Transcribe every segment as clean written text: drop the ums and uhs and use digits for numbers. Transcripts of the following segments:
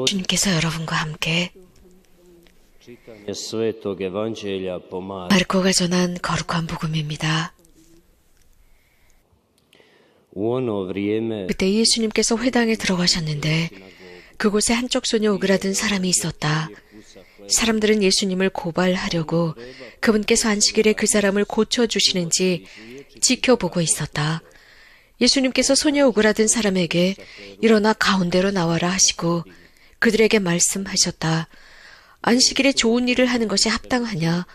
주님께서 여러분과 함께 마르코가 전한 거룩한 복음입니다. 그때 예수님께서 회당에 들어가셨는데 그곳에 한쪽 손이 오그라든 사람이 있었다. 사람들은 예수님을 고발하려고 그분께서 안식일에 그 사람을 고쳐주시는지 지켜보고 있었다. 예수님께서 손이 오그라든 사람에게 일어나 가운데로 나와라 하시고 그들에게 말씀하셨다. 안식일에 좋은 일을 하는 것이 합당하냐?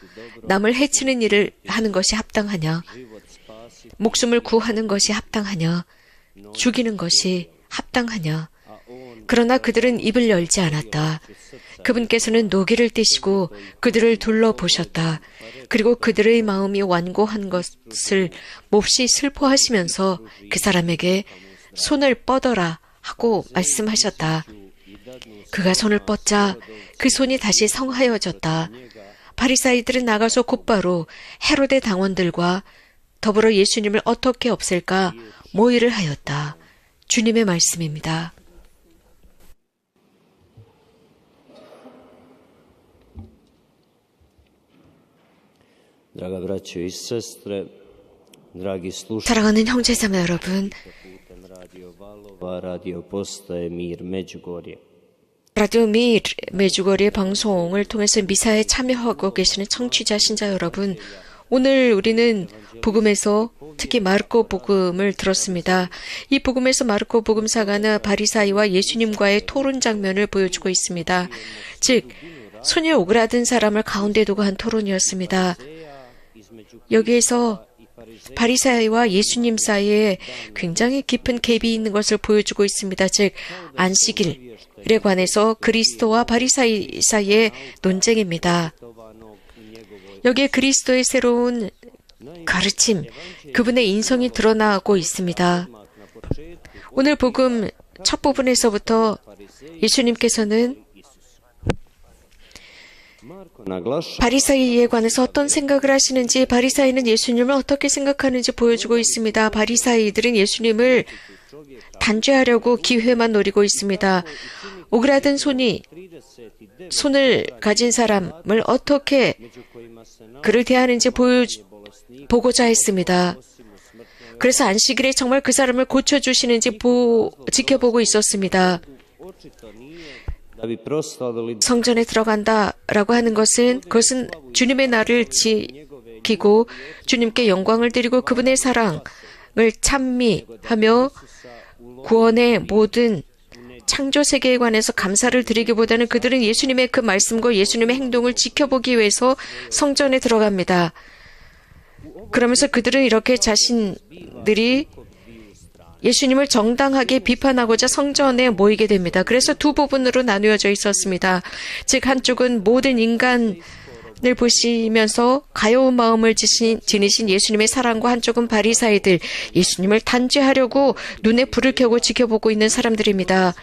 남을 해치는 일을 하는 것이 합당하냐? 목숨을 구하는 것이 합당하냐? 죽이는 것이 합당하냐? 그러나 그들은 입을 열지 않았다. 그분께서는 노기를 떼시고 그들을 둘러보셨다. 그리고 그들의 마음이 완고한 것을 몹시 슬퍼하시면서 그 사람에게 손을 뻗어라 하고 말씀하셨다. 그가 손을 뻗자 그 손이 다시 성하여졌다. 바리사이들은 나가서 곧바로 헤로데 당원들과 더불어 예수님을 어떻게 없앨까 모의를 하였다. 주님의 말씀입니다. 사랑하는 형제자매 여러분, 라디오 미 메주거리 방송을 통해서 미사에 참여하고 계시는 청취자 신자 여러분, 오늘 우리는 복음에서 특히 마르코 복음을 들었습니다. 이 복음에서 마르코 복음사가는 바리사이와 예수님과의 토론 장면을 보여주고 있습니다. 즉, 손이 오그라든 사람을 가운데 두고 한 토론이었습니다. 여기에서 바리사이와 예수님 사이에 굉장히 깊은 갭이 있는 것을 보여주고 있습니다. 즉, 안식일에 관해서 그리스도와 바리사이 사이의 논쟁입니다. 여기에 그리스도의 새로운 가르침, 그분의 인성이 드러나고 있습니다. 오늘 복음 첫 부분에서부터 예수님께서는 바리사이에 관해서 어떤 생각을 하시는지, 바리사이는 예수님을 어떻게 생각하는지 보여주고 있습니다. 바리사이들은 예수님을 단죄하려고 기회만 노리고 있습니다. 오그라든 손을 가진 사람을 어떻게 그를 대하는지 보고자 했습니다. 그래서 안식일에 정말 그 사람을 고쳐주시는지 지켜보고 있었습니다. 성전에 들어간다라고 하는 것은 그것은 주님의 날을 지키고 주님께 영광을 드리고 그분의 사랑을 찬미하며 구원의 모든 창조 세계에 관해서 감사를 드리기보다는 그들은 예수님의 그 말씀과 예수님의 행동을 지켜보기 위해서 성전에 들어갑니다. 그러면서 그들은 이렇게 자신들이 예수님을 정당하게 비판하고자 성전에 모이게 됩니다. 그래서 두 부분으로 나누어져 있었습니다. 즉, 한쪽은 모든 인간을 보시면서 가여운 마음을 지니신 예수님의 사랑과, 한쪽은 바리사이들, 예수님을 단죄하려고 눈에 불을 켜고 지켜보고 있는 사람들입니다.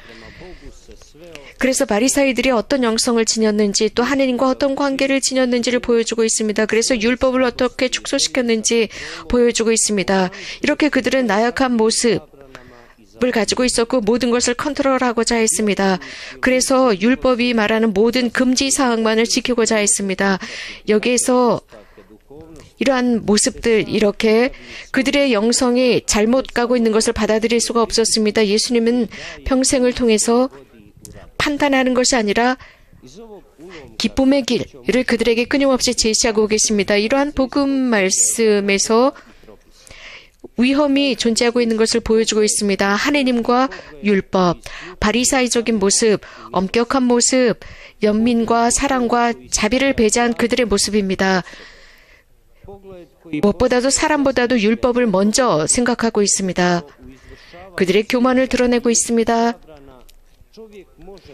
그래서 바리사이들이 어떤 영성을 지녔는지, 또 하느님과 어떤 관계를 지녔는지를 보여주고 있습니다. 그래서 율법을 어떻게 축소시켰는지 보여주고 있습니다. 이렇게 그들은 나약한 모습을 가지고 있었고 모든 것을 컨트롤하고자 했습니다. 그래서 율법이 말하는 모든 금지 사항만을 지키고자 했습니다. 여기에서 이러한 모습들, 이렇게 그들의 영성이 잘못 가고 있는 것을 받아들일 수가 없었습니다. 예수님은 평생을 통해서 판단하는 것이 아니라 기쁨의 길을 그들에게 끊임없이 제시하고 계십니다. 이러한 복음 말씀에서 위험이 존재하고 있는 것을 보여주고 있습니다. 하느님과 율법, 바리사이적인 모습, 엄격한 모습, 연민과 사랑과 자비를 배제한 그들의 모습입니다. 무엇보다도 사람보다도 율법을 먼저 생각하고 있습니다. 그들의 교만을 드러내고 있습니다.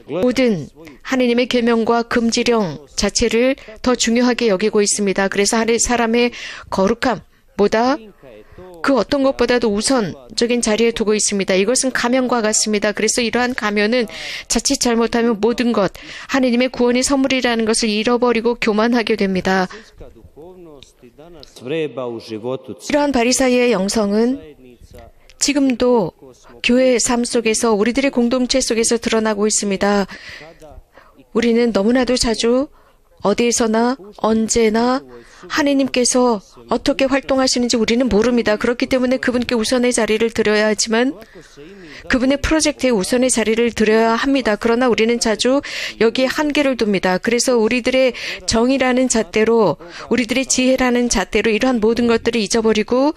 모든 하느님의 계명과 금지령 자체를 더 중요하게 여기고 있습니다. 그래서 사람의 거룩함보다 그 어떤 것보다도 우선적인 자리에 두고 있습니다. 이것은 가면과 같습니다. 그래서 이러한 가면은 자칫 잘못하면 모든 것, 하느님의 구원이 선물이라는 것을 잃어버리고 교만하게 됩니다. 이러한 바리사이의 영성은 지금도 교회의 삶 속에서 우리들의 공동체 속에서 드러나고 있습니다. 우리는 너무나도 자주 어디에서나 언제나 하나님께서 어떻게 활동하시는지 우리는 모릅니다. 그렇기 때문에 그분께 우선의 자리를 드려야 하지만 그분의 프로젝트에 우선의 자리를 드려야 합니다. 그러나 우리는 자주 여기에 한계를 둡니다. 그래서 우리들의 정의라는 잣대로 우리들의 지혜라는 잣대로 이러한 모든 것들을 잊어버리고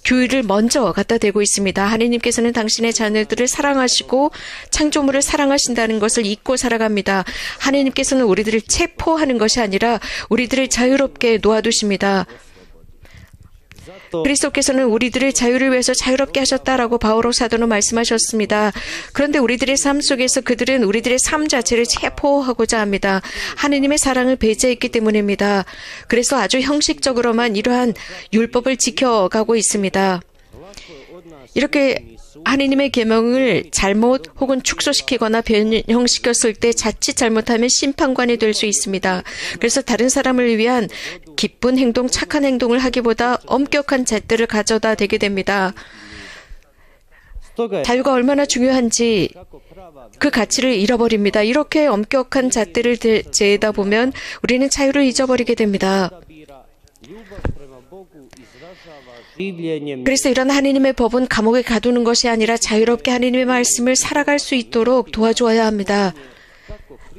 교회를 먼저 갖다 대고 있습니다. 하나님께서는 당신의 자녀들을 사랑하시고 창조물을 사랑하신다는 것을 잊고 살아갑니다. 하나님께서는 우리들을 체포하는 것이 아니라 우리들을 자유롭게 놓아두십니다. 그리스도께서는 우리들을 자유를 위해서 자유롭게 하셨다라고 바오로 사도는 말씀하셨습니다. 그런데 우리들의 삶 속에서 그들은 우리들의 삶 자체를 체포하고자 합니다. 하느님의 사랑을 배제했기 때문입니다. 그래서 아주 형식적으로만 이러한 율법을 지켜가고 있습니다. 이렇게 하느님의 계명을 잘못 혹은 축소시키거나 변형시켰을 때 자칫 잘못하면 심판관이 될 수 있습니다. 그래서 다른 사람을 위한 기쁜 행동, 착한 행동을 하기보다 엄격한 잣대를 가져다 대게 됩니다. 자유가 얼마나 중요한지 그 가치를 잃어버립니다. 이렇게 엄격한 잣대를 재다 보면 우리는 자유를 잊어버리게 됩니다. 그래서 이런 하나님의 법은 감옥에 가두는 것이 아니라 자유롭게 하나님의 말씀을 살아갈 수 있도록 도와주어야 합니다.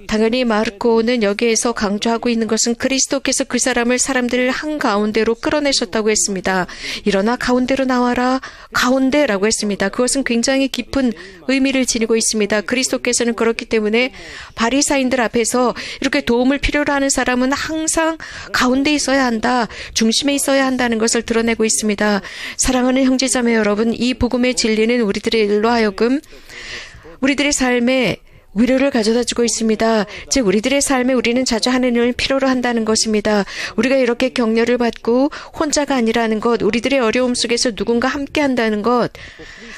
당연히 마르코는 여기에서 강조하고 있는 것은 그리스도께서 그 사람들을 한가운데로 끌어내셨다고 했습니다. 일어나 가운데로 나와라. 가운데라고 했습니다. 그것은 굉장히 깊은 의미를 지니고 있습니다. 그리스도께서는 그렇기 때문에 바리사인들 앞에서 이렇게 도움을 필요로 하는 사람은 항상 가운데 있어야 한다. 중심에 있어야 한다는 것을 드러내고 있습니다. 사랑하는 형제자매 여러분, 이 복음의 진리는 우리들의 일로 하여금 우리들의 삶에 위로를 가져다 주고 있습니다. 즉 우리들의 삶에 우리는 자주 하나님을 필요로 한다는 것입니다. 우리가 이렇게 격려를 받고 혼자가 아니라는 것, 우리들의 어려움 속에서 누군가 함께 한다는 것,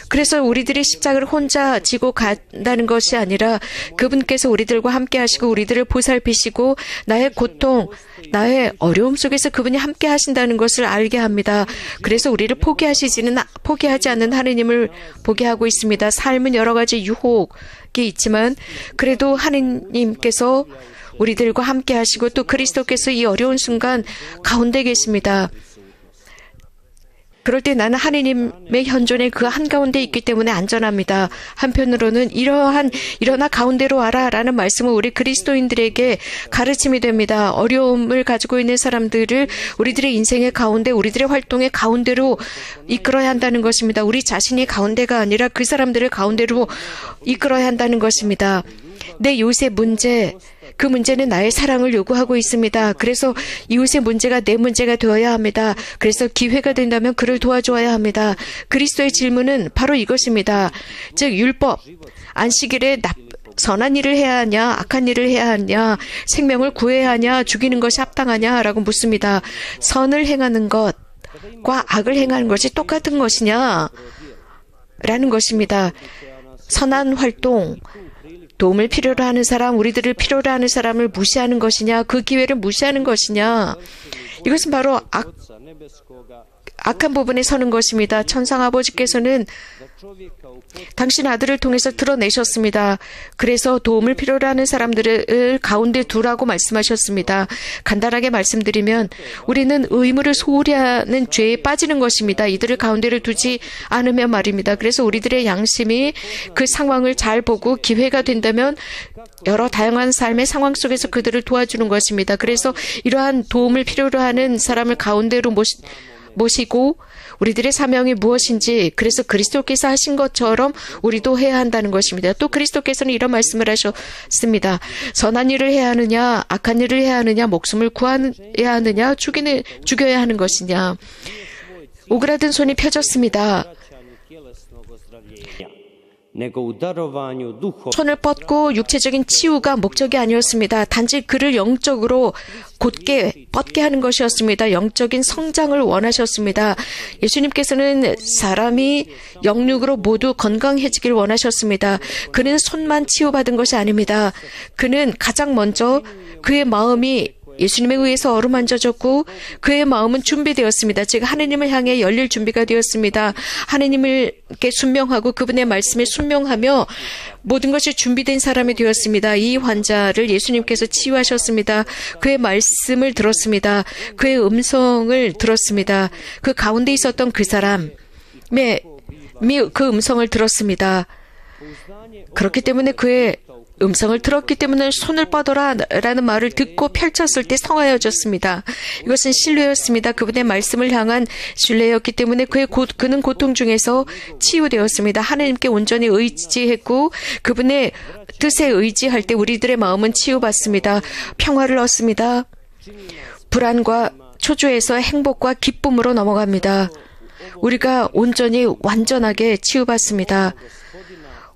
그래서 우리들이 십자가를 혼자 지고 간다는 것이 아니라 그분께서 우리들과 함께 하시고 우리들을 보살피시고 나의 고통, 나의 어려움 속에서 그분이 함께 하신다는 것을 알게 합니다. 그래서 우리를 포기하지 않는 하느님을 보게 하고 있습니다. 삶은 여러 가지 유혹이 있지만 그래도 하느님께서 우리들과 함께 하시고 또 그리스도께서 이 어려운 순간 가운데 계십니다. 그럴 때 나는 하느님의 현존의 그 한가운데 있기 때문에 안전합니다. 한편으로는 일어나 가운데로 와라 라는 말씀은 우리 그리스도인들에게 가르침이 됩니다. 어려움을 가지고 있는 사람들을 우리들의 인생의 가운데, 우리들의 활동의 가운데로 이끌어야 한다는 것입니다. 우리 자신이 가운데가 아니라 그 사람들을 가운데로 이끌어야 한다는 것입니다. 내 이웃의 문제, 그 문제는 나의 사랑을 요구하고 있습니다. 그래서 이웃의 문제가 내 문제가 되어야 합니다. 그래서 기회가 된다면 그를 도와줘야 합니다. 그리스도의 질문은 바로 이것입니다. 즉 율법, 안식일에 선한 일을 해야 하냐, 악한 일을 해야 하냐, 생명을 구해야 하냐, 죽이는 것이 합당하냐라고 묻습니다. 선을 행하는 것과 악을 행하는 것이 똑같은 것이냐? 라는 것입니다. 선한 활동, 도움을 필요로 하는 사람, 우리들을 필요로 하는 사람을 무시하는 것이냐, 그 기회를 무시하는 것이냐. 이것은 바로 악한 부분에 서는 것입니다. 천상 아버지께서는 당신 아들을 통해서 드러내셨습니다. 그래서 도움을 필요로 하는 사람들을 가운데 두라고 말씀하셨습니다. 간단하게 말씀드리면 우리는 의무를 소홀히 하는 죄에 빠지는 것입니다. 이들을 가운데를 두지 않으면 말입니다. 그래서 우리들의 양심이 그 상황을 잘 보고 기회가 된다면 여러 다양한 삶의 상황 속에서 그들을 도와주는 것입니다. 그래서 이러한 도움을 필요로 하는 사람을 가운데로 모시고 우리들의 사명이 무엇인지, 그래서 그리스도께서 하신 것처럼 우리도 해야 한다는 것입니다. 또 그리스도께서는 이런 말씀을 하셨습니다. 선한 일을 해야 하느냐, 악한 일을 해야 하느냐, 목숨을 구해야 하느냐, 죽여야 하는 것이냐. 오그라든 손이 펴졌습니다. 손을 뻗고 육체적인 치유가 목적이 아니었습니다. 단지 그를 영적으로 곧게 뻗게 하는 것이었습니다. 영적인 성장을 원하셨습니다. 예수님께서는 사람이 영육으로 모두 건강해지길 원하셨습니다. 그는 손만 치유받은 것이 아닙니다. 그는 가장 먼저 그의 마음이 예수님에 의해서 어루만져졌고 그의 마음은 준비되었습니다. 즉 하나님을 향해 열릴 준비가 되었습니다. 하나님께 순명하고 그분의 말씀에 순명하며 모든 것이 준비된 사람이 되었습니다. 이 환자를 예수님께서 치유하셨습니다. 그의 말씀을 들었습니다. 그의 음성을 들었습니다. 그 가운데 있었던 그 사람의 그 음성을 들었습니다. 그렇기 때문에 그의 음성을 들었기 때문에 손을 뻗어라 라는 말을 듣고 펼쳤을 때 성하여졌습니다. 이것은 신뢰였습니다. 그분의 말씀을 향한 신뢰였기 때문에 그는 고통 중에서 치유되었습니다. 하나님께 온전히 의지했고 그분의 뜻에 의지할 때 우리들의 마음은 치유받습니다. 평화를 얻습니다. 불안과 초조에서 행복과 기쁨으로 넘어갑니다. 우리가 온전히 완전하게 치유받습니다.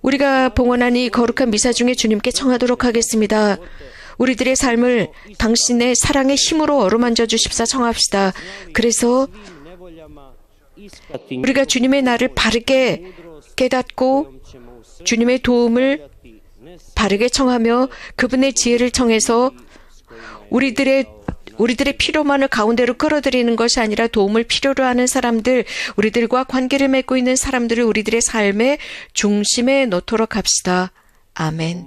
우리가 봉헌한 이 거룩한 미사 중에 주님께 청하도록 하겠습니다. 우리들의 삶을 당신의 사랑의 힘으로 어루만져 주십사 청합시다. 그래서 우리가 주님의 날을 바르게 깨닫고 주님의 도움을 바르게 청하며 그분의 지혜를 청해서 우리들의 필요만을 가운데로 끌어들이는 것이 아니라 도움을 필요로 하는 사람들, 우리들과 관계를 맺고 있는 사람들을 우리들의 삶의 중심에 놓도록 합시다. 아멘.